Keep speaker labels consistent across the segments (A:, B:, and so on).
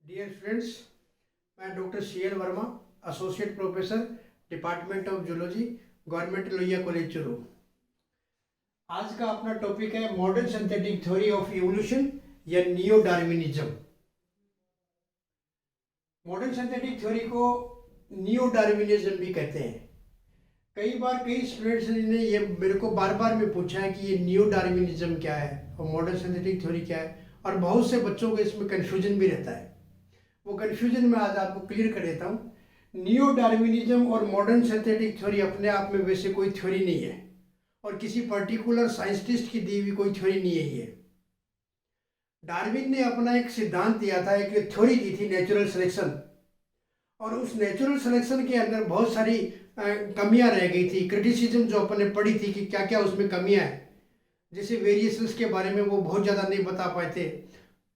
A: Dear students, मैं doctor सी.एल. Verma, associate professor, department of zoology, government Lohia college Churu. आज का अपना टॉपिक है modern synthetic theory of evolution या neo Darwinism. Modern synthetic theory को नियो डार्विनिज्म भी कहते हैं। कई बार कई स्टूडेंट्स ने ये मेरे को बार बार में पूछा है कि ये नियो डार्विनिज्म क्या है और मॉडर्न सिंथेटिक थ्योरी क्या है, और बहुत से बच्चों को इसमें कन्फ्यूजन भी रहता है। वो कन्फ्यूजन मैं आज आपको क्लियर कर देता हूँ। नियो डार्विनिज्म और मॉडर्न सिंथेटिक थ्योरी अपने आप में वैसे कोई थ्योरी नहीं है और किसी पर्टिकुलर साइंटिस्ट की दी हुई कोई थ्योरी नहीं है। ये डार्विन ने अपना एक सिद्धांत दिया था, एक थ्योरी दी थी नेचुरल सिलेक्शन, और उस नेचुरल सिलेक्शन के अंदर बहुत सारी कमियां रह गई थी। क्रिटिसिज्म जो अपन ने पढ़ी थी कि क्या क्या उसमें कमियां हैं, जैसे वेरिएशंस के बारे में वो बहुत ज़्यादा नहीं बता पाए थे,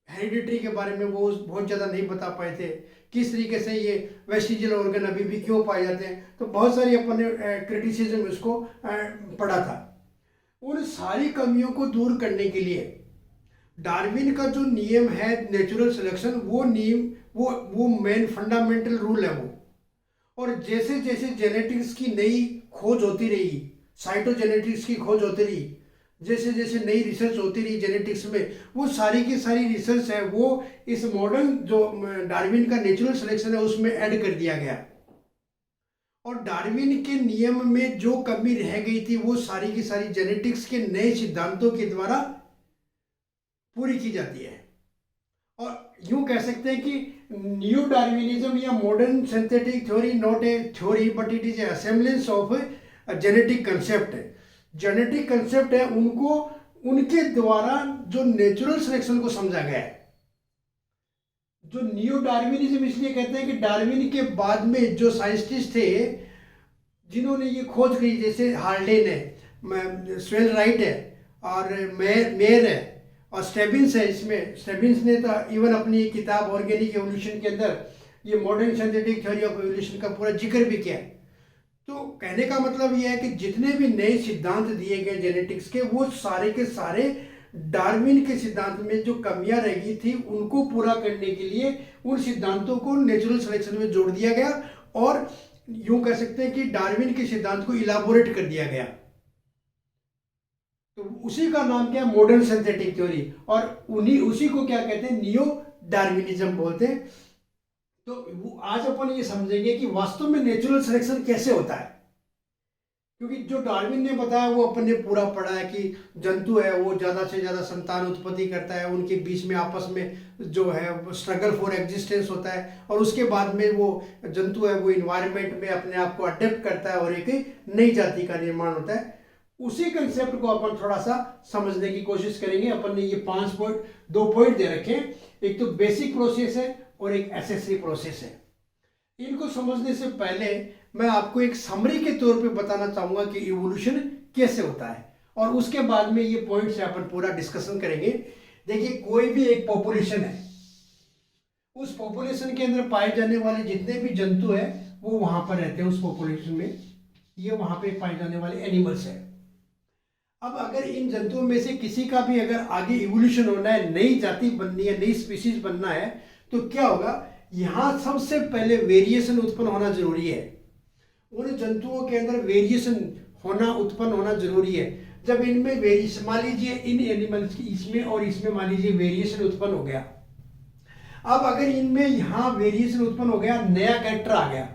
A: हेरिडिटरी के बारे में वो बहुत ज़्यादा नहीं बता पाए थे, किस तरीके से ये वेस्टिजियल ऑर्गन अभी भी क्यों पाए जाते हैं। तो बहुत सारी अपन ने क्रिटिसिज्म उसको पढ़ा था। उन सारी कमियों को दूर करने के लिए डार्विन का जो नियम है नेचुरल सिलेक्शन, वो नियम वो मेन फंडामेंटल रूल है वो। और जैसे जैसे जेनेटिक्स की नई खोज होती रही, साइटोजेनेटिक्स की खोज होती रही, जैसे जैसे नई रिसर्च होती रही जेनेटिक्स में, वो सारी की सारी रिसर्च है वो इस मॉडर्न जो डार्विन का नेचुरल सिलेक्शन है उसमें ऐड कर दिया गया। और डार्विन के नियम में जो कमी रह गई थी वो सारी की सारी जेनेटिक्स के नए सिद्धांतों के द्वारा पूरी की जाती है। और यूं कह सकते हैं कि न्यू डार्विनिज्म या modern synthetic theory not a theory but it is a assemblage of genetic concept है। जेनेटिक कंसेप्ट है उनको उनके द्वारा जो नेचुरल सिलेक्शन को समझा गया है। जो न्यू डार्विनिज्म इसलिए कहते हैं कि डार्विन के बाद में जो साइंटिस्ट थे जिन्होंने ये खोज की, जैसे हार्डेन है, स्वेल राइट है, और मेयर है, और स्टेबिंस है। इसमें स्टेबिंस ने तो इवन अपनी किताब ऑर्गेनिक एवोल्यूशन के अंदर ये modern synthetic theory of evolution का पूरा जिक्र भी किया है। तो कहने का मतलब यह है कि जितने भी नए सिद्धांत दिए गए जेनेटिक्स के, वो सारे के सारे डार्विन के सिद्धांत में जो कमियां रह गई थी उनको पूरा करने के लिए उन सिद्धांतों को नेचुरल सिलेक्शन में जोड़ दिया गया, और यूं कह सकते हैं कि डार्विन के सिद्धांत को इलाबोरेट कर दिया गया। तो उसी का नाम क्या है, मॉडर्न सिंथेटिक थ्योरी, और उसी को क्या कहते हैं, नियो डार्विनिज्म बोलते हैं। तो आज अपन ये समझेंगे कि वास्तव में नेचुरल सिलेक्शन कैसे होता है, क्योंकि जो डार्विन ने बताया वो अपन ने पूरा पढ़ा है कि जंतु है वो ज़्यादा से ज़्यादा संतान उत्पत्ति करता है, उनके बीच में आपस में जो है स्ट्रगल फॉर एग्जिस्टेंस होता है, और उसके बाद में वो जंतु है वो इन्वायरमेंट में अपने आप को अडेप्ट करता है और एक नई जाति का निर्माण होता है। उसी कंसेप्ट को अपन थोड़ा सा समझने की कोशिश करेंगे। अपन ने ये 2 पॉइंट दे रखे हैं, एक तो बेसिक प्रोसेस है और एक एसेसरी प्रोसेस है। इनको समझने से पहले मैं आपको एक समरी के तौर पे बताना चाहूंगा कि इवोल्यूशन कैसे होता है, और उसके बाद में ये पॉइंट से अपन पूरा डिस्कशन करेंगे। देखिए, कोई भी एक पॉपुलेशन है, उस पॉपुलेशन के अंदर पाए जाने वाले जितने भी जंतु है वो वहां पर रहते हैं उस पॉपुलेशन में, ये वहां पे पाए जाने वाले एनिमल्स है। अब अगर इन जंतुओं में से किसी का भी अगर आगे इवोल्यूशन होना है, नई जाति बननी है, नई स्पीसीज बनना है, तो क्या होगा, यहां सबसे पहले वेरिएशन उत्पन्न होना जरूरी है। उन जंतुओं के अंदर वेरिएशन उत्पन्न होना जरूरी है। जब इनमें वेरिएशन, मान लीजिए इन एनिमल्स की इसमें और इसमें मान लीजिए वेरिएशन उत्पन्न हो गया। अब अगर इनमें यहां वेरिएशन उत्पन्न हो गया, नया कैरेक्टर आ गया,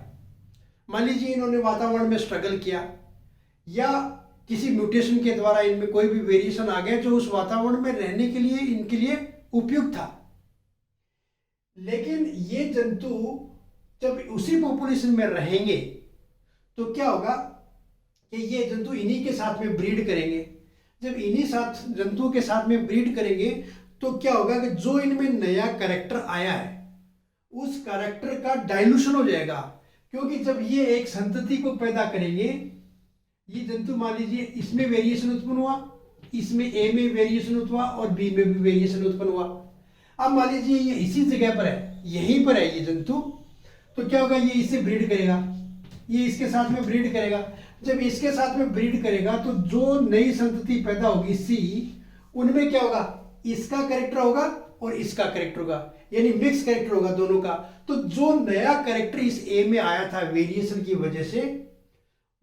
A: मान लीजिए इन्होंने वातावरण में स्ट्रगल किया या किसी म्यूटेशन के द्वारा इनमें कोई भी वेरिएशन आ गया जो उस वातावरण में रहने के लिए इनके लिए उपयुक्त था। लेकिन ये जंतु जब उसी पॉपुलेशन में रहेंगे तो क्या होगा कि ये जंतु इन्हीं के साथ में ब्रीड करेंगे। जब इन्हीं जंतुओं के साथ में ब्रीड करेंगे तो क्या होगा कि जो इनमें नया कैरेक्टर आया है उस कैरेक्टर का डाइल्यूशन हो जाएगा, क्योंकि जब ये एक संतति को पैदा करेंगे, ये जंतु मान लीजिए इसमें वेरिएशन उत्पन्न हुआ, इसमें ए में वेरिएशन उत्पन्न हुआ और बी में भी वेरिएशन उत्पन्न हुआ। अब मान लीजिए ये इसी जगह पर है, यहीं पर है ये जंतु, तो क्या होगा, ये इससे ब्रीड करेगा, ये इसके साथ में ब्रीड करेगा। जब इसके साथ में ब्रीड करेगा तो जो नई संतति पैदा होगी सी, उनमें क्या होगा, इसका कैरेक्टर होगा और इसका कैरेक्टर होगा, यानी मिक्स कैरेक्टर होगा दोनों का। तो जो नया कैरेक्टर इस ए में आया था वेरिएशन की वजह से,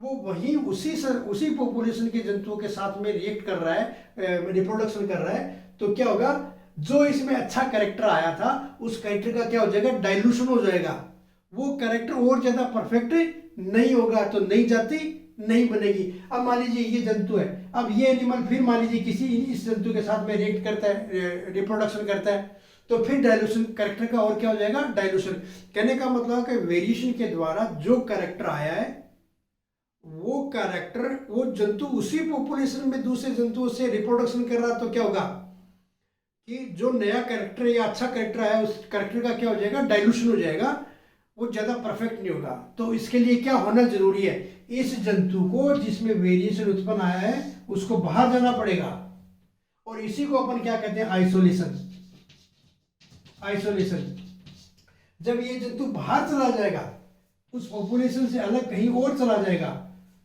A: वो वही उसी पॉपुलेशन के जंतुओं के साथ में रिएक्ट कर रहा है, रिप्रोडक्शन कर रहा है। तो क्या होगा, जो इसमें अच्छा कैरेक्टर आया था उस कैरेक्टर का क्या हो जाएगा, डाइल्यूशन हो जाएगा। वो कैरेक्टर और ज्यादा परफेक्ट नहीं होगा, तो नई जाति नहीं बनेगी। अब मान लीजिए ये जंतु है, अब ये एनिमल फिर मान लीजिए किसी इस जंतु के साथ में रिएक्ट करता है, रिप्रोडक्शन करता है, तो फिर डाइल्यूशन कैरेक्टर का और क्या हो जाएगा, डाइल्यूशन। कहने का मतलब है कि वेरिएशन के द्वारा जो कैरेक्टर आया है वो कैरेक्टर, वो जंतु उसी पॉपुलेशन में दूसरे जंतुओं से रिप्रोडक्शन कर रहा है, तो क्या होगा कि जो नया कैरेक्टर या अच्छा कैरेक्टर आया उस कैरेक्टर का क्या हो जाएगा, डाइल्यूशन हो जाएगा, वो ज्यादा परफेक्ट नहीं होगा। तो इसके लिए क्या होना जरूरी है, इस जंतु को जिसमें वेरिएशन उत्पन्न आया है उसको बाहर जाना पड़ेगा, और इसी को अपन क्या कहते हैं, आइसोलेशन। आइसोलेशन, जब ये जंतु बाहर चला जाएगा, उस पॉपुलेशन से अलग कहीं और चला जाएगा,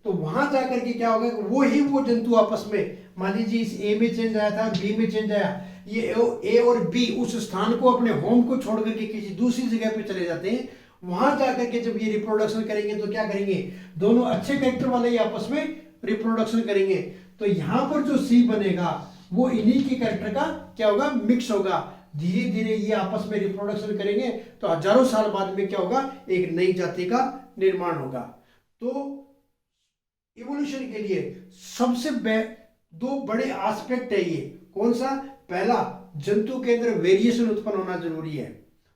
A: तो वहां जाकर के क्या होगा, वो जंतु आपस में, मान लीजिए इस ए में चेंज आया था, बी में चेंज आया, ये ए और बी उस स्थान को, अपने होम को छोड़ करके किसी दूसरी जगह पे चले जाते हैं। वहां जाकर के जब ये रिप्रोडक्शन करेंगे तो क्या करेंगे, दोनों अच्छे कैरेक्टर वाले ही आपस में रिप्रोडक्शन करेंगे। तो यहाँ पर जो सी बनेगा वो इन्हीं के कैरेक्टर का क्या होगा, मिक्स होगा। धीरे धीरे ये आपस में रिप्रोडक्शन करेंगे तो हजारों साल बाद में क्या होगा, एक नई जाति का निर्माण होगा। तो इवोल्यूशन के लिए सबसे दो बड़े एस्पेक्ट है ये। कौन सा, पहला जंतु के अंदर वेरिएशन उत्पन्न होना जरूरी है,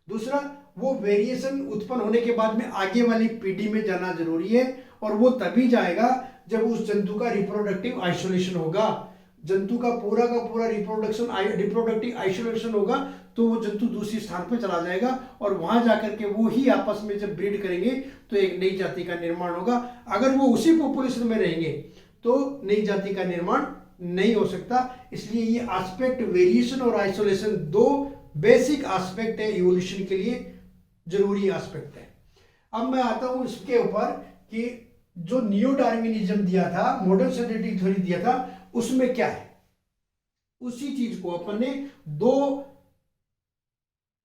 A: दूसरा वो वेरिएशन उत्पन्न होने के बाद में आगे वाली पीढ़ी में जाना जरूरी है, और वो तभी जाएगा जब उस जंतु का रिप्रोडक्टिव आइसोलेशन होगा। जंतु का पूरा रिप्रोडक्टिव आइसोलेशन होगा तो वो जंतु दूसरी स्थान पर चला जाएगा, और वहां जाकर के वो ही आपस में जब ब्रीड करेंगे तो एक नई जाति का निर्माण होगा। अगर वो उसी पॉपुलेशन में रहेंगे तो नई जाति का निर्माण नहीं हो सकता। इसलिए ये एस्पेक्ट, वेरिएशन और आइसोलेशन, दो बेसिक एस्पेक्ट है इवोल्यूशन के लिए, जरूरी एस्पेक्ट है। अब मैं आता हूं इसके ऊपर कि जो नियो डार्विनिज्म दिया था, मॉडर्न सिंथेटिक थ्योरी दिया था, उसमें क्या है, उसी चीज को अपन ने दो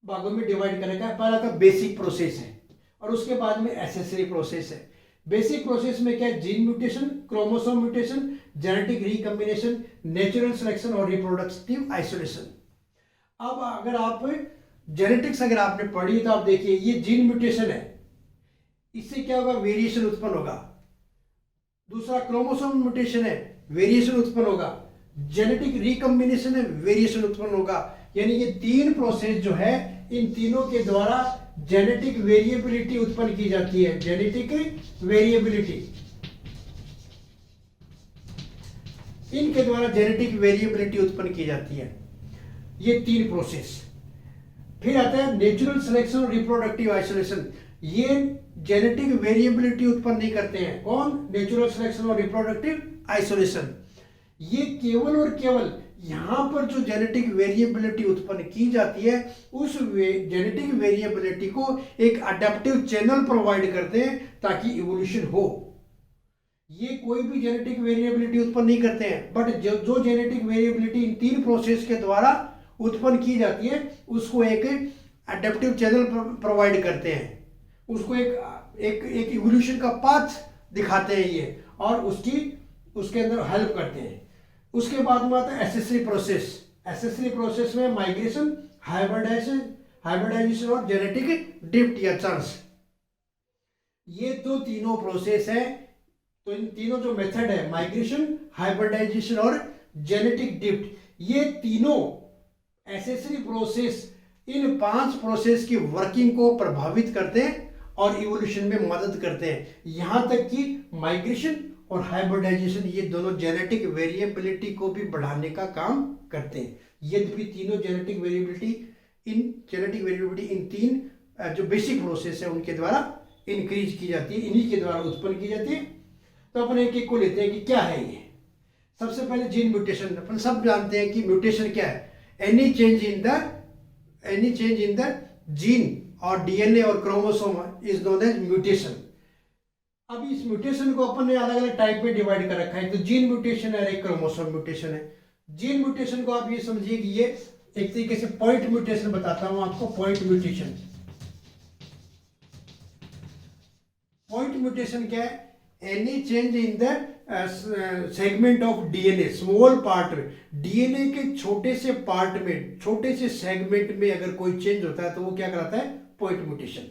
A: भागों में डिवाइड कर रखा है। पहला तो बेसिक प्रोसेस है और उसके बाद में एसेसरी प्रोसेस है। बेसिक प्रोसेस में क्या है, gene mutation, chromosome mutation, genetic recombination, natural selection और रिप्रोडक्टिव आइसोलेशन। अब अगर आप जेनेटिक्स अगर आपने पढ़ी तो आप देखिए ये जीन म्यूटेशन है, इससे क्या होगा, वेरिएशन उत्पन्न होगा। दूसरा क्रोमोसोम म्यूटेशन है, वेरिएशन उत्पन्न होगा। जेनेटिक रिकॉम्बिनेशन है, वेरिएशन उत्पन्न होगा। यानी ये तीन प्रोसेस जो है, इन तीनों के द्वारा जेनेटिक वेरिएबिलिटी उत्पन्न की जाती है। जेनेटिक वेरिएबिलिटी, इनके द्वारा जेनेटिक वेरिएबिलिटी उत्पन्न की जाती है, ये तीन प्रोसेस। फिर आता है नेचुरल सिलेक्शन और रिप्रोडक्टिव आइसोलेशन। ये जेनेटिक वेरिएबिलिटी उत्पन्न नहीं करते हैं। कौन, नेचुरल सिलेक्शन और रिप्रोडक्टिव आइसोलेशन। ये केवल और केवल यहां पर जो जेनेटिक वेरिएबिलिटी उत्पन्न की जाती है, उस जेनेटिक वेरिएबिलिटी को एक अडेप्टिव चैनल प्रोवाइड करते हैं ताकि इवोल्यूशन हो। ये कोई भी जेनेटिक वेरिएबिलिटी उत्पन्न नहीं करते हैं, बट जो जेनेटिक वेरिएबिलिटी इन तीन प्रोसेस के द्वारा उत्पन्न की जाती है उसको एक अडेप्टिव चैनल प्रोवाइड करते हैं, उसको एक इवोल्यूशन का पाथ दिखाते हैं ये, और उसके अंदर हेल्प करते हैं। उसके बाद में आता है एसेसरी प्रोसेस। एसेसरी प्रोसेस में माइग्रेशन, हाइब्रिडाइजेशन और जेनेटिक ड्रिफ्ट या चांस, ये दो तीनों प्रोसेस हैं। तो इन तीनों जो मेथड है, माइग्रेशन, हाइब्रिडाइजेशन और जेनेटिक ड्रिफ्ट, ये तीनों एसेसरी प्रोसेस इन पांच प्रोसेस की वर्किंग को प्रभावित करते हैं और इवोल्यूशन में मदद करते हैं। यहां तक कि माइग्रेशन और हाइब्रिडाइजेशन, ये दोनों जेनेटिक वेरिएबिलिटी को भी बढ़ाने का काम करते हैं। यद्यपि तीनों जेनेटिक वेरिएबिलिटी इन तीन जो बेसिक प्रोसेस है उनके द्वारा इंक्रीज की जाती है, इन्हीं के द्वारा उत्पन्न की जाती है। तो अपन एक एक को लेते हैं कि क्या है ये। सबसे पहले जीन म्यूटेशन। अपन सब जानते हैं कि म्यूटेशन क्या है, any change in the gene और डीएनए और chromosome is known as mutation. अब इस म्यूटेशन को अपन ने अलग अलग टाइप में डिवाइड कर रखा है। तो जीन म्यूटेशन है, एक क्रोमोसोम म्यूटेशन है। जीन म्यूटेशन को आप ये समझिए कि ये एक तरीके से पॉइंट म्यूटेशन बताता हूं आपको। पॉइंट म्यूटेशन, पॉइंट म्यूटेशन क्या है? Any change in the segment of DNA, small part में, डीएनए के छोटे से पार्ट में, छोटे से सेगमेंट में अगर कोई चेंज होता है तो वो क्या कहलाता है? Point mutation.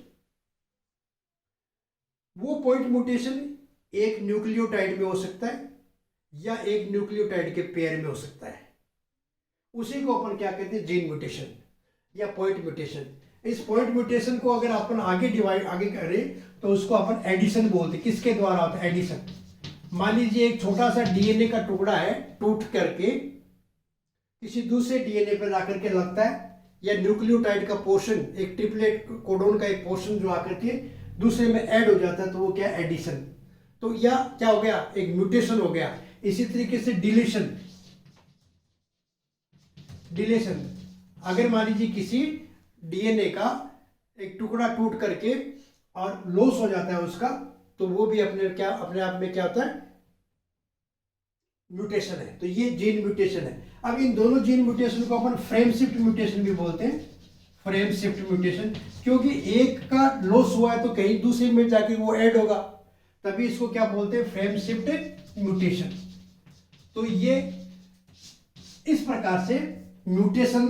A: वो पॉइंट म्यूटेशन एक न्यूक्लियोटाइड में हो सकता है या एक न्यूक्लियोटाइड के पेयर में हो सकता है। उसी को अपन क्या कहते हैं? जीन म्यूटेशन या पॉइंट म्यूटेशन। इस पॉइंट म्यूटेशन को अगर अपन आगे करें तो उसको अपन एडिशन बोलते हैं। किसके द्वारा होता है? एडिशन। मान लीजिए एक छोटा सा डीएनए का टुकड़ा है, टूट करके किसी दूसरे डीएनए पर आकर के लगता है, या न्यूक्लियोटाइड का पोर्शन, एक ट्रिपलेट कोडोन का एक पोर्शन जो आकर के दूसरे में ऐड हो जाता है, तो वो क्या? एडिशन। तो या क्या हो गया? एक म्यूटेशन हो गया। इसी तरीके से डिलीशन, डिलीशन अगर मान लीजिए किसी डीएनए का एक टुकड़ा टूट करके और लॉस हो जाता है उसका, तो वो भी अपने आप में क्या होता है? म्यूटेशन है। तो ये जीन म्यूटेशन है। अब इन दोनों जीन म्यूटेशन को अपन फ्रेम शिफ्ट म्यूटेशन भी बोलते हैं। फ्रेम शिफ्ट म्यूटेशन, क्योंकि एक का लॉस हुआ है तो कहीं दूसरे में जाके वो ऐड होगा, तभी इसको क्या बोलते हैं? Frame shift mutation. तो ये इस प्रकार से म्यूटेशन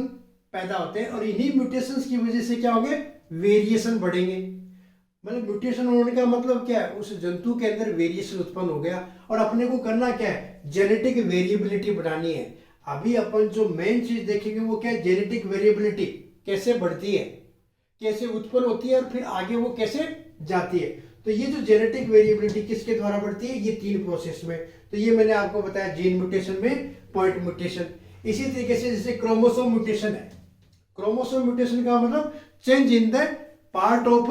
A: पैदा होते हैं, और इन्हीं म्यूटेशंस की वजह से क्या होंगे? वेरिएशन बढ़ेंगे। मतलब म्यूटेशन होने का मतलब क्या है? उस जंतु के अंदर वेरिएशन उत्पन्न हो गया, और अपने को करना क्या है? जेनेटिक वेरिएबिलिटी बढ़ानी है। अभी अपन जो मेन चीज देखेंगे वो क्या है? जेनेटिक वेरिएबिलिटी कैसे बढ़ती है, कैसे उत्पन्न होती है, और फिर आगे वो कैसे जाती है। तो ये जो जेनेटिक वेरिएबिलिटी किसके द्वारा बढ़ती है? ये 3 प्रोसेस में। तो ये मैंने आपको बताया जीन म्यूटेशन में, पॉइंट म्यूटेशन। इसी तरीके से जैसे क्रोमोसोम म्यूटेशन है। क्रोमोसोम म्यूटेशन का मतलब change in the part of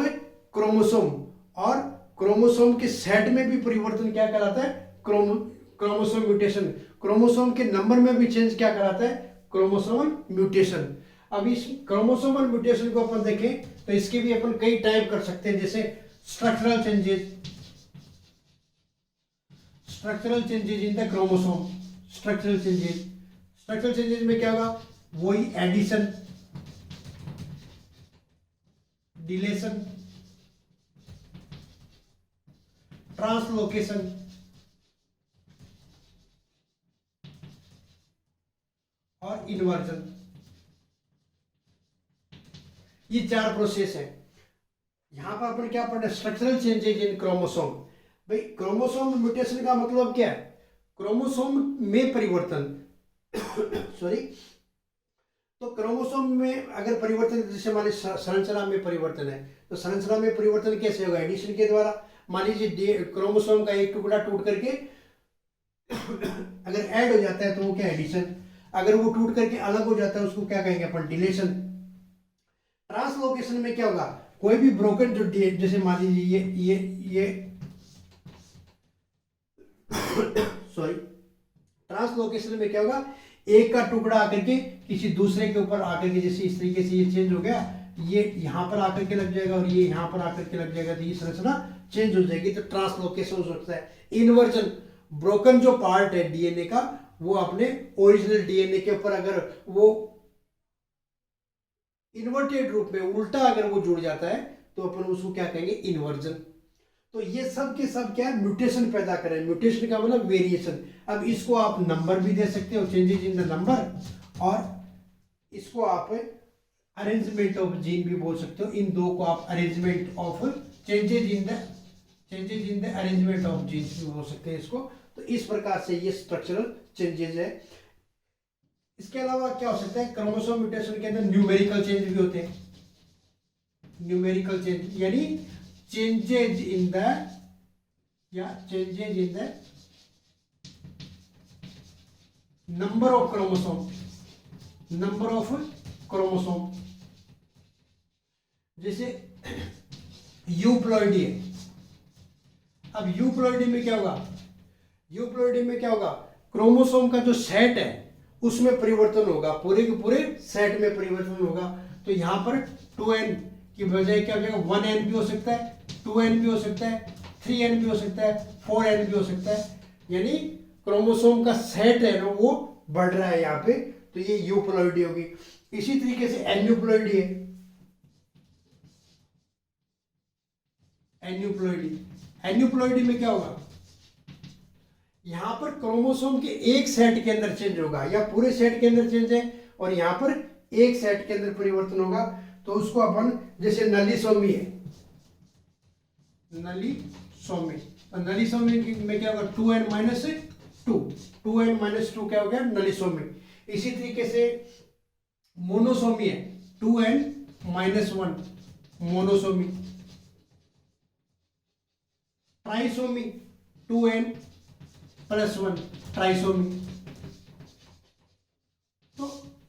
A: chromosome, और क्रोमोसोम के सेट में भी परिवर्तन क्या कहलाता है? Chromosome mutation. क्रोमोसोम के नंबर में भी चेंज क्या कहलाता है? Chromosomal mutation. अब इस क्रोमोसोमल म्यूटेशन को अपन देखें तो इसके भी अपन कई टाइप कर सकते हैं, जैसे structural changes, structural changes in the chromosome. Structural changes, structural changes में क्या होगा? वही एडिशन, डिलेशन, ट्रांसलोकेशन और इन्वर्जन। ये 4 प्रोसेस है। यहां पर अपन क्या पढ़े? Structural changes in chromosome. भाई क्रोमोसोम म्यूटेशन का मतलब क्या है? क्रोमोसोम में परिवर्तन सॉरी। तो क्रोमोसोम में अगर परिवर्तन, जैसे हमारे संरचना में परिवर्तन है, तो संरचना में परिवर्तन कैसे होगा? एडिशन के द्वारा। मान लीजिए क्रोमोसोम का एक टुकड़ा टूट करके अगर ऐड हो जाता है तो वो क्या? एडिशन। अगर वो टूट करके अलग हो जाता है उसको क्या कहेंगे अपन? डिलीशन। ट्रांसलोकेशन में क्या होगा? कोई भी ब्रोकन जो जैसे मान लीजिए ये सॉरी, ट्रांसलोकेशन में क्या होगा? एक का टुकड़ा आकर के किसी दूसरे के ऊपर आकर के, जैसे इस तरीके से ये चेंज हो गया, ये यहां पर आकर के लग जाएगा और ये यहां पर आकर के लग जाएगा, तो ये संरचना चेंज हो जाएगी, तो ट्रांसलोकेशन हो सकता है। इन्वर्जन, ब्रोकन जो पार्ट है डीएनए का, वो अपने ओरिजिनल डीएनए के ऊपर अगर वो इन्वर्टेड रूप में, उल्टा अगर वो जुड़ जाता है, तो अपन उसको क्या कहेंगे? इन्वर्जन। तो ये सब के सब क्या है? म्यूटेशन पैदा करें। म्यूटेशन का मतलब वेरिएशन। अब इसको आप नंबर भी दे सकते हो, चेंजेज इन द नंबर, और इसको आप अरेंजमेंट ऑफ जीन भी बोल सकते हो। इन दो को आप arrangement of changes in the arrangement of genes भी बोल सकते हैं इसको। तो इस प्रकार से ये स्ट्रक्चरल चेंजेज है। इसके अलावा क्या हो सकता है? क्रोमोसोम म्यूटेशन के अंदर न्यूमेरिकल चेंज भी होते हैं। न्यूमेरिकल चेंज यानी changes in the number of chromosome. जैसे यूप्लॉइडी है। अब यूप्लॉइडी में क्या होगा? क्रोमोसोम का जो सेट है उसमें परिवर्तन होगा, पूरे के पूरे सेट में परिवर्तन होगा। तो यहां पर 2n की बजाय क्या हो जाएगा? 1n भी हो सकता है, 2n भी हो सकता है, 3n भी हो सकता है, 4n भी हो सकता है। यानी क्रोमोसोम का सेट है ना, वो बढ़ रहा है यहाँ पे, तो ये यूप्लॉइडी होगी। इसी तरीके से एन्यूप्लॉइडी है, एन्यूप्लॉइडी। एन्यूप्लॉइडी में क्या होगा, यहां पर क्रोमोसोम के एक सेट के अंदर चेंज होगा, या पूरे सेट के अंदर चेंज है और यहां पर एक सेट के अंदर परिवर्तन होगा, तो उसको अपन जैसे नलीसोमी है, नलीसोमी, तो नलीसोमी में क्या होगा 2n-2, 2n-2 क्या हो गया नलीसोमी। इसी तरीके से मोनोसोमी है 2n-1, monosomy. Trisomy 2n+1, trisomy. तो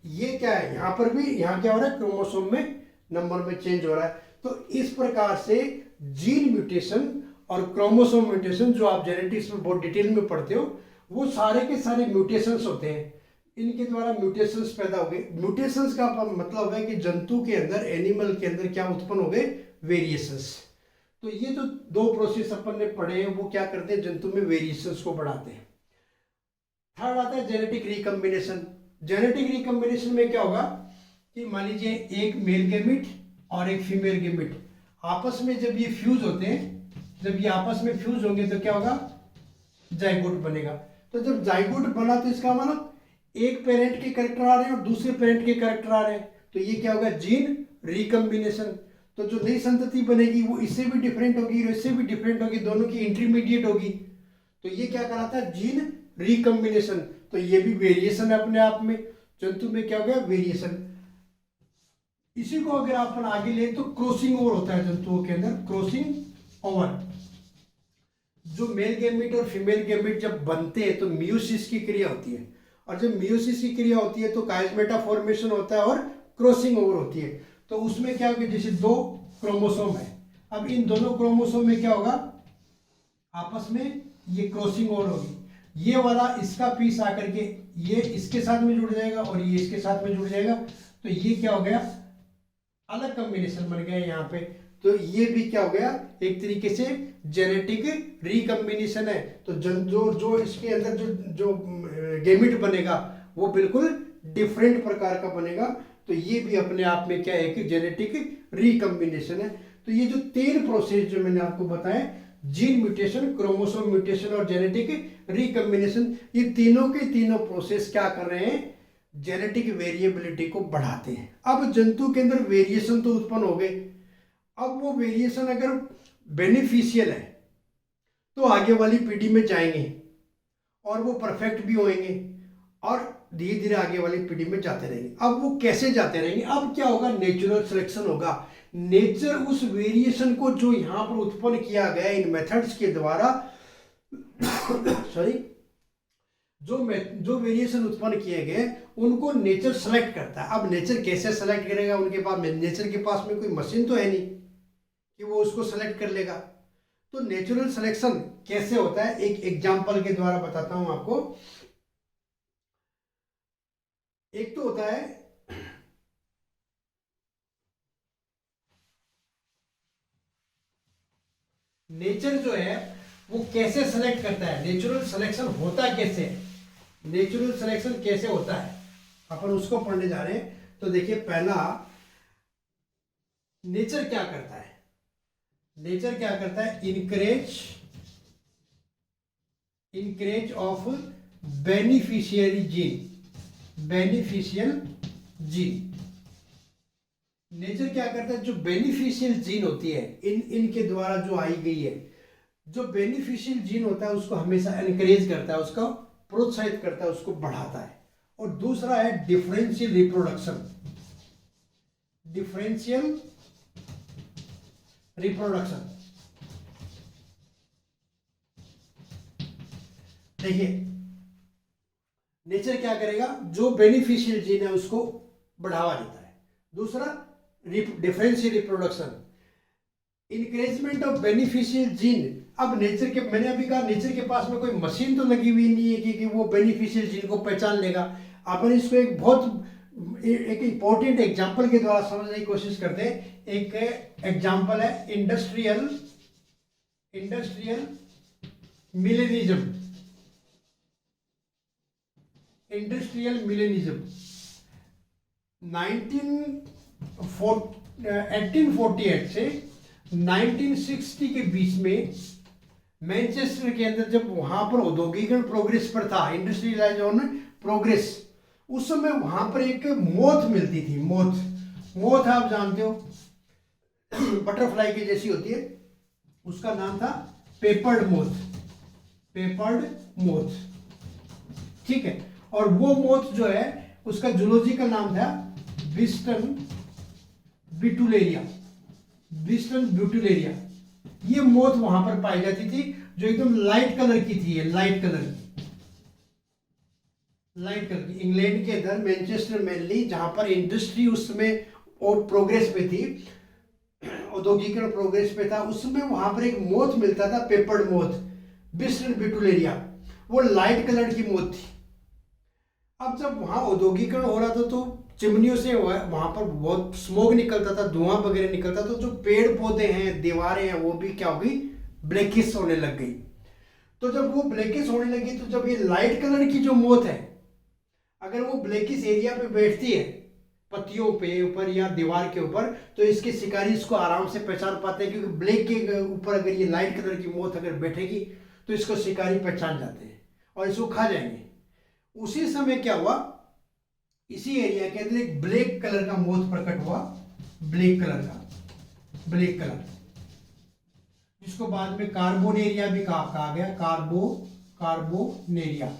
A: ये क्या है, यहां पर भी यहां क्या हो रहा है, क्रोमोसोम में नंबर में चेंज हो रहा है। तो इस प्रकार से जीन म्यूटेशन और क्रोमोसोम म्यूटेशन, जो आप जेनेटिक्स में बहुत डिटेल में पढ़ते हो, वो सारे के सारे म्यूटेशंस होते हैं। इनके द्वारा म्यूटेशंस पैदा हो गए। म्यूटेशंस का मतलब है कि जंतु के अंदर, एनिमल के अंदर क्या उत्पन्न हो गए, वेरिएशंस। तो ये जो दो प्रोसेस अपन ने पढ़े हैं, वो क्या करते हैं, जंतु में वेरिएशंस को बढ़ाते हैं। थर्ड आता है जेनेटिक रिकम्बिनेशन। जेनेटिक रिकम्बिनेशन में क्या होगा कि मान लीजिए एक मेल गैमेट और एक फीमेल गैमेट आपस में जब ये फ्यूज होते हैं, जब ये आपस में फ्यूज होंगे तो क्या होगा, जाइगोट बनेगा। तो जब जाइगोट बना तो इसका मतलब एक पेरेंट के कैरेक्टर आ रहे हैं और दूसरे पेरेंट के कैरेक्टर आ रहे हैं, तो ये क्या होगा, जीन रिकम्बिनेशन। तो जो नई संतति बनेगी वो इससे भी डिफरेंट होगी और इससे भी डिफरेंट होगी, दोनों की इंटरमीडिएट होगी, तो ये क्या कहलाता है, जीन रिकम्बिनेशन। तो ये भी वेरिएशन है अपने आप में, जंतु में क्या हो गया, वेरिएशन। इसी को अगर अपन आगे ले तो क्रॉसिंग ओवर होता है जंतुओं के अंदर, क्रॉसिंग ओवर। जो मेल गैमेट और फीमेल गैमेट जब बनते हैं तो मियोसिस की क्रिया होती है, और जब मियोसिस की क्रिया होती है तो काइस्मेटा फॉर्मेशन होता है और क्रॉसिंग ओवर होती है। तो उसमें क्या होगा, जैसे दो क्रोमोसोम है, अब इन दोनों क्रोमोसोम में क्या होगा, आपस में ये क्रॉसिंग ओवर होगी। ये वाला इसका पीस आकर के ये इसके साथ में जुड़ जाएगा और ये इसके साथ में जुड़ जाएगा, तो ये क्या हो गया, अलग कॉम्बिनेशन बन गया यहाँ पे। तो ये भी क्या हो गया, एक तरीके से जेनेटिक रिकम्बिनेशन है। तो जो इसके अंदर जो गैमेट बनेगा वो बिल्कुल डिफरेंट प्रकार का बनेगा। तो ये भी अपने आप में क्या है, एक जेनेटिक रिकम्बिनेशन है। तो ये जो 3 प्रोसेस जो मैंने आपको बताया, जीन म्यूटेशन, क्रोमोसोम म्यूटेशन और जेनेटिक रिकम्बिनेशन, ये तीनों के तीनों प्रोसेस क्या कर रहे हैं, जेनेटिक वेरिएबिलिटी को बढ़ाते हैं। अब जंतु के अंदर वेरिएशन तो उत्पन्न हो गए, अब वो वेरिएशन अगर बेनिफिशियल है तो आगे वाली पीढ़ी में जाएंगे और वो परफेक्ट भी होंगे और धीरे धीरे आगे वाली पीढ़ी में जाते रहेंगे। अब वो कैसे जाते रहेंगे, अब क्या होगा, नेचुरल सिलेक्शन होगा। नेचर उस वेरिएशन को जो यहां पर उत्पन्न किया गया इन मेथड्स के द्वारा सॉरी, जो वेरिएशन उत्पन्न किए गए उनको नेचर सेलेक्ट करता है। अब नेचर कैसे सेलेक्ट करेगा, उनके पास, नेचर के पास में कोई मशीन तो है नहीं कि वो उसको सेलेक्ट कर लेगा। तो नेचुरल सिलेक्शन कैसे होता है, एक एग्जांपल के द्वारा बताता हूं आपको। एक तो होता है नेचर जो है वो कैसे सेलेक्ट करता है, नेचुरल सिलेक्शन होता कैसे है, नेचुरल सिलेक्शन कैसे होता है, अपन उसको पढ़ने जा रहे हैं। तो देखिए, पहला, नेचर क्या करता है, नेचर क्या करता है, encourage of beneficiary gene, beneficial gene. Nature क्या करता है, जो बेनिफिशियल जीन होती है इनके द्वारा जो आई गई है, जो बेनिफिशियल जीन होता है उसको हमेशा एनकरेज करता है, उसको प्रोत्साहित करता है, उसको बढ़ाता है। और दूसरा है डिफरेंशियल रिप्रोडक्शन, डिफरेंशियल रिप्रोडक्शन। देखिए, नेचर क्या करेगा, जो बेनिफिशियल जीन है उसको बढ़ावा देता है। दूसरा differential reproduction, encouragement of beneficial gene. अब नेचर के, मैंने अभी कहा, नेचर के पास में कोई मशीन तो लगी हुई नहीं है कि वो बेनिफिशियल जीन को पहचान लेगा। अपन इसको एक बहुत एक इंपॉर्टेंट एग्जांपल के द्वारा समझने की कोशिश करते हैं। एक एग्जांपल है इंडस्ट्रियल मिलेनिज्म। इंडस्ट्रियल मिलेनिज्म 1848 से 1960 के बीच में मैनचेस्टर के अंदर जब वहां पर औद्योगिकरण प्रोग्रेस पर था, इंडस्ट्रियलाइजेशन प्रोग्रेस, उस समय वहां पर एक मोथ मिलती थी। मोथ आप जानते हो, बटरफ्लाई की जैसी होती है, उसका नाम था पेपर्ड मोथ। ठीक है, और वो मोथ जो है उसका जूलॉजिकल नाम था बिस्टन ब्यूटुलेरिया। ये मोथ वहां पर पाई जाती थी जो एकदम लाइट कलर की थी, लाइट कलर की। इंग्लैंड के अंदर मैनचेस्टर मेनली, जहां पर इंडस्ट्री उस समय और प्रोग्रेस पे थी, औद्योगिकरण प्रोग्रेस पे था, उसमें वहां पर एक मोथ मिलता था, पेपर्ड मोथ, बिस्टन ब्यूटुलेरिया। वो लाइट कलर की मोथ थी। अब जब वहां औद्योगिकरण हो रहा था तो चिमनियों से वहां पर बहुत स्मोक निकलता था, धुआं वगैरह निकलता था, तो जो पेड़ पौधे हैं, दीवारें हैं, वो भी क्या हो गई, ब्लैकिश होने लग गई। तो जब वो ब्लैकिश होने लगी तो जब ये लाइट कलर की जो मोथ है, अगर वो ब्लैकिश एरिया पे बैठती है, पत्तियों पे ऊपर या दीवार के ऊपर, तो इसके शिकारी इसको आराम से पहचान पाते हैं, क्योंकि ब्लैक के ऊपर अगर ये लाइट कलर की मोथ अगर बैठेगी तो इसको शिकारी पहचान जाते हैं और इसको खा जाएंगे। उसी समय क्या हुआ, इसी एरिया के अंदर एक ब्लैक कलर का मोथ प्रकट हुआ, ब्लैक कलर, जिसको बाद में कार्बोनेरिया भी कहा गया, कार्बोनेरिया।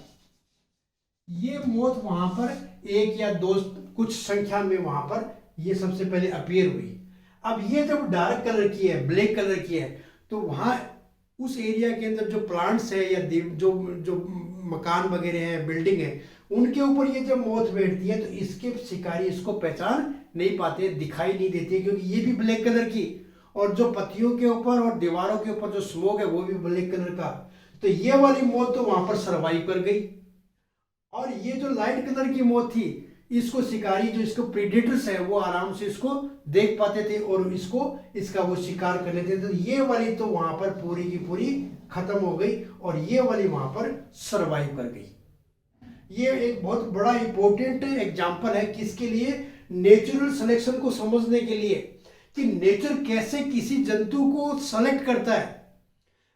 A: ये मोथ वहां पर एक या दो कुछ संख्या में वहां पर ये सबसे पहले अपीयर हुई। अब ये जब डार्क कलर की है, ब्लैक कलर की है, तो वहां उस एरिया के अंदर जो प्लांट्स है या जो मकान वगैरह है, बिल्डिंग है, उनके ऊपर ये जब मोथ बैठती है तो इसके शिकारी इसको पहचान नहीं पाते, दिखाई नहीं देती, क्योंकि ये भी ब्लैक कलर की, और जो पत्तियों के ऊपर और दीवारों के ऊपर जो स्मोक है वो भी ब्लैक कलर का। तो ये वाली मोथ तो वहां पर सर्वाइव कर गई, और ये जो लाइट कलर की मोथ थी, इसको शिकारी जो इसको प्रीडेटर्स है वो आराम से इसको देख पाते थे और इसका वो शिकार कर लेते थे। तो ये वाली तो वहां पर पूरी की पूरी खत्म हो गई और ये वाली वहां पर सरवाइव कर गई। ये एक बहुत बड़ा इंपॉर्टेंट एग्जांपल है किसके लिए, नेचुरल सिलेक्शन को समझने के लिए, कि नेचर कैसे किसी जंतु को सेलेक्ट करता है।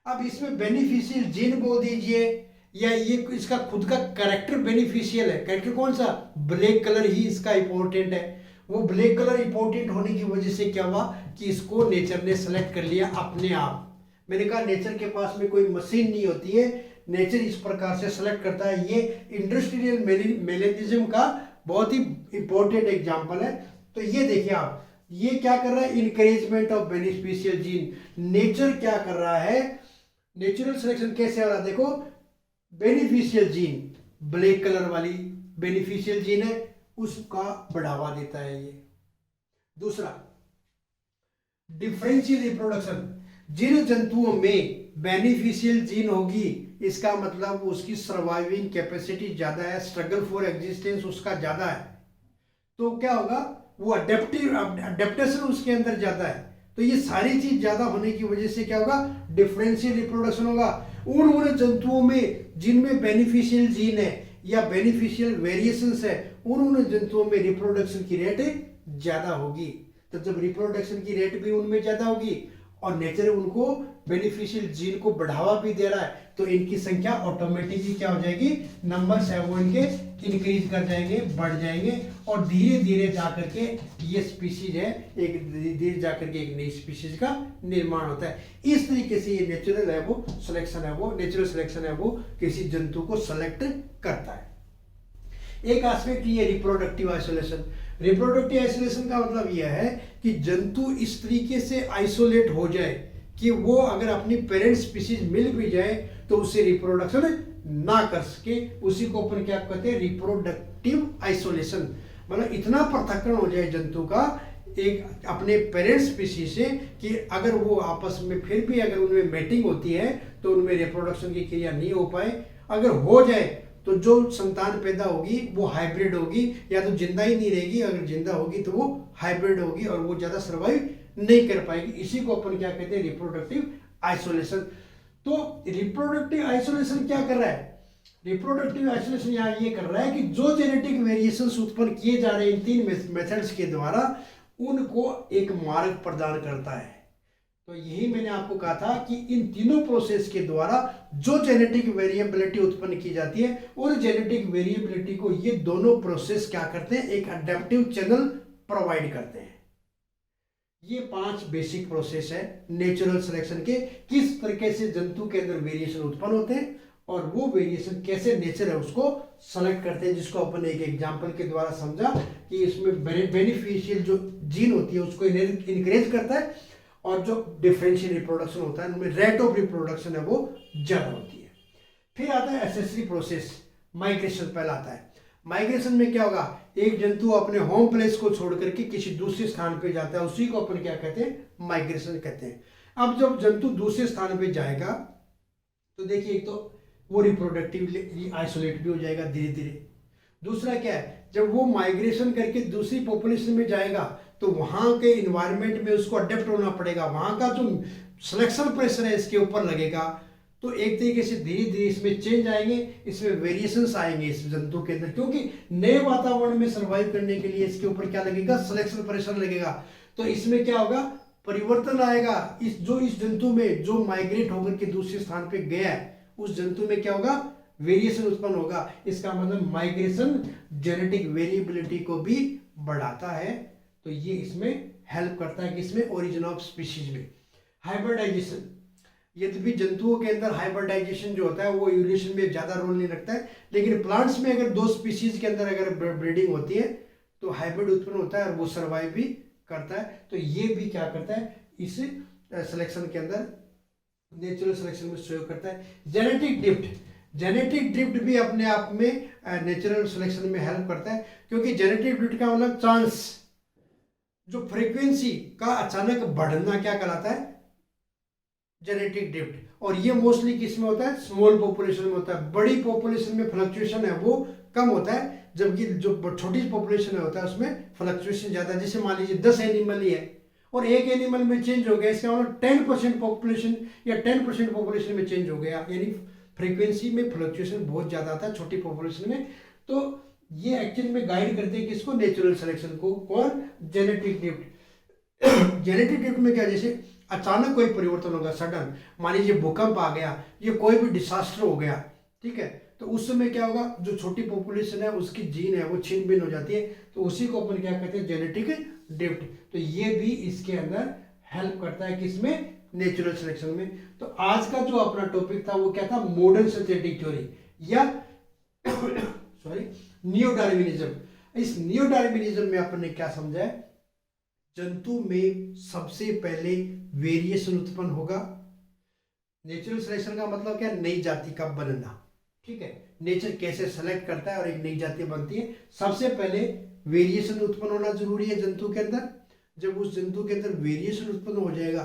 A: अब इसमें बेनिफिशियल जीन बोल दीजिए या ये इसका खुद का कैरेक्टर बेनिफिशियल है। कैरेक्टर कौन सा, ब्लैक कलर ही इसका इंपॉर्टेंट है। वो ब्लैक कलर इंपॉर्टेंट होने की वजह से क्या हुआ कि इसको नेचर ने सेलेक्ट कर लिया अपने आप। मैंने कहा नेचर के पास में कोई मशीन नहीं होती है, नेचर इस प्रकार से सेलेक्ट करता है। ये इंडस्ट्रियल मेलेनिज्म का बहुत ही इंपॉर्टेंट एग्जाम्पल है। तो ये देखिए आप, ये क्या कर रहा है, encouragement of beneficial gene. Nature क्या कर रहा है, नेचुरल सिलेक्शन कैसे हो रहा है, देखो बेनिफिशियल जीन, ब्लैक कलर वाली बेनिफिशियल जीन है, उसका बढ़ावा देता है ये। दूसरा, डिफरेंशियल रिप्रोडक्शन, जिन जंतुओं में बेनिफिशियल जीन होगी इसका मतलब उसकी सर्वाइविंग कैपेसिटी ज्यादा है, स्ट्रगल फॉर एग्जिस्टेंस उसका ज्यादा है, तो क्या होगा, वो अडेप्टेशन उसके अंदर ज्यादा है। तो ये सारी चीज ज्यादा होने की वजह से क्या होगा, डिफरेंशियल रिप्रोडक्शन होगा। उन जंतुओं में जिनमें बेनिफिशियल जीन है या बेनिफिशियल वेरिएशंस है, उन जंतुओं में रिप्रोडक्शन की रेट ज्यादा होगी। तो जब रिप्रोडक्शन की रेट भी उनमें ज्यादा होगी और नेचर उनको बेनिफिशियल जीन को बढ़ावा भी दे रहा है, तो इनकी संख्या ऑटोमेटिकली क्या हो जाएगी, नंबर्स है वो इनके इंक्रीज कर जाएंगे, बढ़ जाएंगे, और धीरे धीरे जाकर के ये स्पीशीज है एक धीरे जाकर के एक नई स्पीशीज का निर्माण होता है। इस तरीके से ये नेचुरल है वो सिलेक्शन है वो नेचुरल सिलेक्शन है वो किसी जंतु को सेलेक्ट करता है। एक एस्पेक्ट ये रिप्रोडक्टिव आइसोलेशन। रिप्रोडक्टिव आइसोलेशन का मतलब यह है कि जंतु इस तरीके से आइसोलेट हो जाए कि वो अगर अपनी पेरेंट स्पीशीज मिल भी जाए तो उससे रिप्रोडक्शन ना कर सके, उसी को अपन क्या कहते हैं, रिप्रोडक्टिव आइसोलेशन। मतलब इतना पृथक्करण हो जाए जंतु का एक अपने पेरेंट स्पीशीज से कि अगर वो आपस में फिर भी अगर उनमें मैटिंग होती है तो उनमें रिप्रोडक्शन की क्रिया नहीं हो पाए, अगर हो जाए तो जो संतान पैदा होगी वो हाइब्रिड होगी, या तो जिंदा ही नहीं रहेगी, अगर जिंदा होगी तो वो हाइब्रिड होगी और वो ज्यादा सर्वाइव नहीं कर पाएगी। इसी को अपन क्या कहते हैं, रिप्रोडक्टिव आइसोलेशन। तो रिप्रोडक्टिव आइसोलेशन क्या कर रहा है, रिप्रोडक्टिव आइसोलेशन यहाँ ये कर रहा है कि जो जेनेटिक वेरिएशंस उत्पन्न किए जा रहे हैं इन तीन मेथड्स के द्वारा उनको एक मार्ग प्रदान करता है। तो यही मैंने आपको कहा था कि इन तीनों प्रोसेस के द्वारा जो जेनेटिक वेरिएबिलिटी उत्पन्न की जाती है और जेनेटिक वेरिएबिलिटी को ये दोनों प्रोसेस क्या करते हैं, एक अडेप्टिव चैनल प्रोवाइड करते हैं। ये 5 बेसिक प्रोसेस है नेचुरल सिलेक्शन के, किस तरीके से जंतु के अंदर वेरिएशन उत्पन्न होते हैं और वो वेरिएशन कैसे नेचर है उसको सेलेक्ट करते हैं, जिसको अपन एक एग्जांपल के द्वारा समझा कि इसमें बेनिफिशियल जो जीन होती है उसको इनकरेज करता है और जो डिफरेंशियल रिप्रोडक्शन होता है उनमें रेट ऑफ रिप्रोडक्शन है वो ज्यादा होती है। फिर आता है एसेसरी प्रोसेस, माइग्रेशन पहला आता है। माइग्रेशन में क्या होगा, एक जंतु अपने होम प्लेस को छोड़ करके किसी दूसरे स्थान पे जाता है, उसी को अपन क्या कहते हैं, माइग्रेशन कहते हैं। अब जब जंतु दूसरे स्थान पे जाएगा तो देखिए एक तो वो रिप्रोडक्टिवली आइसोलेट भी हो जाएगा धीरे धीरे। दूसरा क्या है, जब वो माइग्रेशन करके दूसरी पॉपुलेशन में जाएगा तो वहां के इन्वायरमेंट में उसको अडेप्ट होना पड़ेगा, वहां का जो सिलेक्शन प्रेशर है इसके ऊपर लगेगा। तो एक तरीके से धीरे धीरे इसमें चेंज आएंगे, इसमें वेरिएशंस आएंगे इस जंतु के अंदर, क्योंकि नए वातावरण में सर्वाइव करने के लिए इसके ऊपर क्या लगेगा, सिलेक्शन प्रेशर लगेगा। तो इसमें क्या होगा, परिवर्तन आएगा। इस जंतु में जो माइग्रेट होकर के दूसरे स्थान पे गया है उस जंतु में क्या होगा, वेरिएशन उत्पन्न होगा। इसका मतलब माइग्रेशन जेनेटिक वेरिएबिलिटी को भी बढ़ाता है। तो ये इसमें हेल्प करता है कि इसमें ओरिजिन ऑफ स्पीशीज में। हाइब्रिडाइजेशन, यद्यपि जंतुओं के अंदर हाइब्रिडाइजेशन जो होता है वो इवोल्यूशन में ज्यादा रोल नहीं रखता है, लेकिन प्लांट्स में अगर 2 स्पीशीज के अंदर अगर ब्रीडिंग होती है तो हाइब्रिड उत्पन्न होता है और वो सर्वाइव भी करता है। तो ये भी क्या करता है, इस सिलेक्शन के अंदर नेचुरल सिलेक्शन में सहयोग करता है। जेनेटिक ड्रिफ्ट भी अपने आप में नेचुरल सिलेक्शन में हेल्प करता है, क्योंकि जेनेटिक ड्रिफ्ट का मतलब चांस, जो फ्रीक्वेंसी का अचानक बढ़ना क्या कहलाता है, जेनेटिक ड्रिफ्ट। और ये मोस्टली किस में होता है, स्मॉल पॉपुलेशन में होता है। बड़ी पॉपुलेशन में फ्लक्चुएशन है वो कम होता है, जबकि जो छोटी पॉपुलेशन में होता है उसमें फ्लक्चुएशन ज्यादा है। जैसे मान लीजिए 10 एनिमल ही है और एक एनिमल में चेंज हो गया, इसका मतलब 10% पॉपुलेशन या 10% पॉपुलेशन में चेंज हो गया, यानी फ्रीक्वेंसी में फ्लक्चुएशन बहुत ज्यादा आता है छोटी पॉपुलेशन में। तो ये एक्चुअली में गाइड करते हैं किसको, नेचुरल सिलेक्शन को। कौन, जेनेटिक ड्रिफ्ट। जेनेटिक ड्रिफ्ट में क्या, जैसे अचानक कोई परिवर्तन होगा, सडन, मान लीजिए भूकंप आ गया, ये कोई भी डिसास्टर हो गया, ठीक है, तो उस समय क्या होगा, जो छोटी पॉपुलेशन है उसकी जीन है वो छिन्न भिन्न हो जाती है, तो उसी को अपन क्या कहते हैं, जेनेटिक ड्रिफ्ट। तो ये भी इसके अंदर हेल्प करता है किसमें, नेचुरल सिलेक्शन में। तो आज का जो अपना टॉपिक था वो क्या था, मॉडर्न सिंथेटिक थ्योरी या सॉरी नियो डार्विनिज्म। इस नियो डार्विनिज्म में अपन ने क्या समझा है, जंतु में सबसे पहले वेरिएशन उत्पन्न होगा। नेचुरल सिलेक्शन का मतलब क्या, नई जाति का बनना, ठीक है, नेचर कैसे सेलेक्ट करता है और एक नई जाति बनती है। सबसे पहले वेरिएशन उत्पन्न होना जरूरी है जंतु के अंदर। जब उस जंतु के अंदर वेरिएशन उत्पन्न हो जाएगा,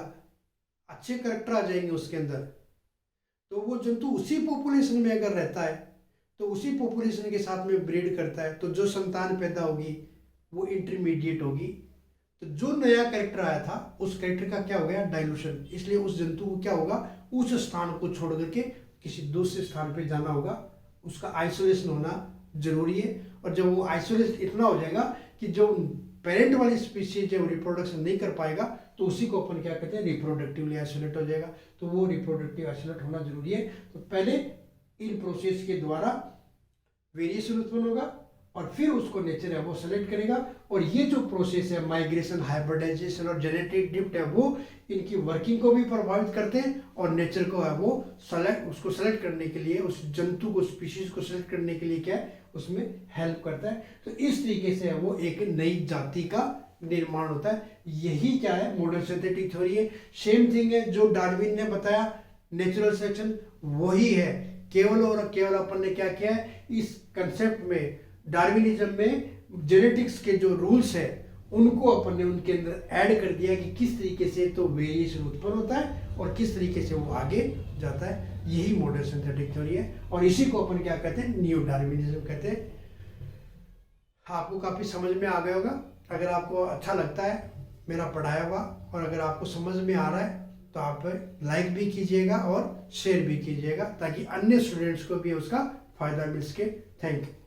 A: अच्छे करेक्टर आ जाएंगे उसके अंदर, तो वो जंतु उसी पॉपुलेशन में अगर रहता है तो उसी पॉपुलेशन के साथ में ब्रीड करता है, तो जो संतान पैदा होगी वो इंटरमीडिएट होगी। तो जो नया कैरेक्टर आया था उस कैरेक्टर का क्या हो गया, डाइल्यूशन। इसलिए उस जंतु को क्या होगा, उस स्थान को छोड़ करके किसी दूसरे स्थान पे जाना होगा, उसका आइसोलेशन होना जरूरी है। और जब वो आइसोलेशन इतना हो जाएगा कि जो पेरेंट वाली स्पीशीज है वो रिप्रोडक्शन नहीं कर पाएगा, तो उसी को अपन क्या कहते हैं, रिप्रोडक्टिवली आइसोलेट हो जाएगा। तो वो रिप्रोडक्टिव आइसोलेट होना जरूरी है। तो पहले इन प्रोसेस के द्वारा वेरिएशन उत्पन्न होगा और फिर उसको नेचर है वो सेलेक्ट करेगा। और ये जो प्रोसेस है माइग्रेशन, हाइब्रिडाइजेशन और जेनेटिक ड्रिफ्ट है, वो इनकी वर्किंग को भी प्रभावित करते हैं और नेचर को है वो उसको सेलेक्ट करने के लिए, उस जंतु को, स्पीशीज को सेलेक्ट करने के लिए क्या है, उसमें हेल्प करता है। तो इस तरीके से है वो एक नई जाति का निर्माण होता है। यही क्या है, मॉडर्न सिंथेटिक थ्योरी है। सेम थिंग है जो डार्विन ने बताया, नेचुरल सिलेक्शन वही है, केवल और केवल अपन ने क्या किया है, इस कंसेप्ट में डार्विनिज्म में जेनेटिक्स के जो रूल्स है उनको अपन ने उनके अंदर ऐड कर दिया कि किस तरीके से तो वेरिएशन उत्पन्न होता है और किस तरीके से वो आगे जाता है। यही मॉडर्न सिंथेटिक थ्योरी है और इसी को अपन क्या कहते हैं, नियो डार्विनिज्म कहते हैं। आपको काफी समझ में आ गया होगा। अगर आपको अच्छा लगता है मेरा पढ़ाया हुआ और अगर आपको समझ में आ रहा है तो आप लाइक भी कीजिएगा और शेयर भी कीजिएगा, ताकि अन्य स्टूडेंट्स को भी उसका फ़ायदा मिल सके। Thank you.